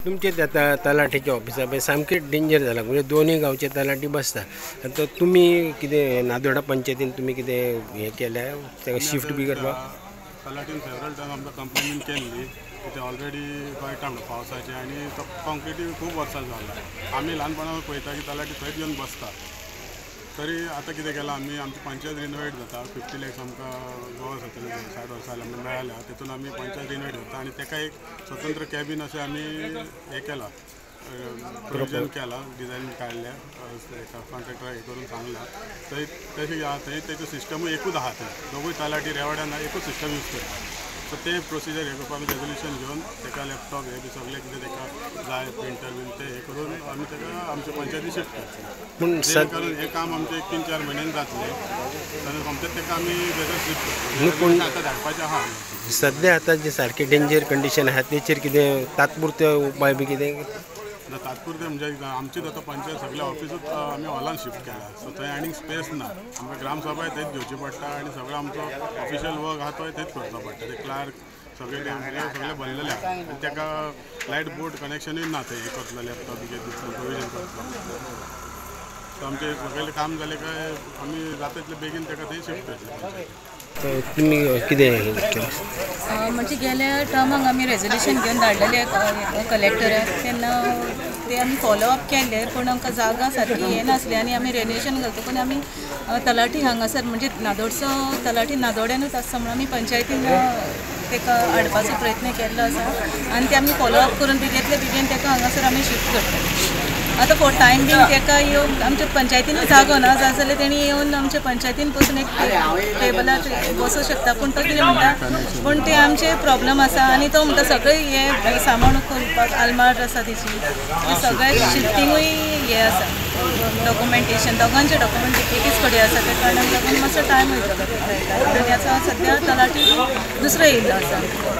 तुमचे तलाठीच्या ऑफिसा सामके डेंजर जाला, म्हणजे दोन्ही गावचे तलाठी बसता. आता तुम्ही कितें नादोडा पंचायतीन तुम्ही कितें हे केल्या ताका शिफ्ट बी करपाक? तलाटीन फेवरल टायम आमकां कंप्लेन केल्ली की ते ऑलरेडी गळटा म्हणून पावसाचे आनी तो कॉन्क्रिटी खूब वर्सां जाला. आमी ल्हानपणां पळयता की तलाटी थंयच येवन बसता. तरी आतां कितें केलां आमी आमची पंचायत रिनोवेट जाता. 50 lakhs आमकां गोवा सरकारान 60 वर्सां जाल्यां आमकां मेळ्ळ्या. तातूंत आमी पंचायत रिनोवेट जाता आनी ताका एक स्वतंत्र कॅबीन अशें आमी हें केलां, प्रोविजन केलां, डिजायन काडल्या, कॉन्ट्रॅक्टर हे करून सांगलां. थंय तशें आहा, थंय तेजो सिस्टमूय एकूच आहा. थंय दोगूय तलाटी रेवाड्यान एकूच सिस्टम यूज करता. सो तें प्रोसिजर हे करपाक आमी रेजोल्युशन घेवन ताका लॅपटॉप हे बी सगळें कितें ताका जाय, प्रिंटर बीन ते हे करून आमी ताका आमच्या पंचायती शिफ्ट करता. पूण कारण हें काम आमचें 3-4 म्हयन्यान जातलें जाल्यार सोमतेच ताका आमी वेगळें शिफ्ट करता. पूण आतां धाडपाचें आहा. सद्या आतां जे सारके डेंजर कंडिशन आहा तेचेर कितें तात्पुरते उपाय बी कितें? तात्पुरते म्हणजे आमचीच आतां पंचायत सगळ्या ऑफिसूच आमी हॉलान शिफ्ट केला. सो थंय आनीक स्पेस ना. आमकां ग्रामसभाय थंयच घेवची पडटा आनी सगळो आमचो ऑफिशियल वर्क आहा तोय थंयच करचो पडटा. ते क्लार्क सगळे सगळे भरलेले आहा आनी ताका लायट बोर्ड कनेक्शनूय ना थंय हे करतलो, लॅपटॉप बी दितलो, प्रोविजन करतलो. सो आमचें सगळें काम जालें काय आमी जाता तितले बेगीन ताका थंय शिफ्ट करतले. तुम्ही कितें म्हणजे गेल्या टर्माक आमी रेजोल्युशन घेवन धाडलेले कलेक्टराक, तेन्ना ते आमी फॉलोअप केले, पूण आमकां जागा सारकी हे नासली आनी आमी रेनोवेशन घालतकून आमी तलाठी हांगासर म्हणजे नादोडचो तलाठी नादोड्यानूच आसता म्हणून आमी पंचायतीन ताका हाडपाचो प्रयत्न केल्लो आसा आनी ते आमी फॉलोअप करून बेगीतले बेगीन ताका हांगासर आमी शिफ्ट करता. आतां फॉर टायम बीन ताका येवन आमच्या पंचायतीन जागो ना जाल्यार तेणी येवन आमच्या पंचायतीन पसून एक टेबलार बसूं शकता. पूण तो कितें म्हणटा, पूण ते आमचे प्रॉब्लम आसा आनी तो म्हणटा सगळें हे सामान करपाक आलमार आसा तेची, ते सगळें शिफ्टिंगूय हे आसा, डॉक्युमेंटेशन दोगांचे डॉक्युमेंट एकीच कडेन आसा. त्या कारणान लागून मातसो टायम वयतलो आनी आतां सद्या तलाठी दुसरो येयल्लो आसा.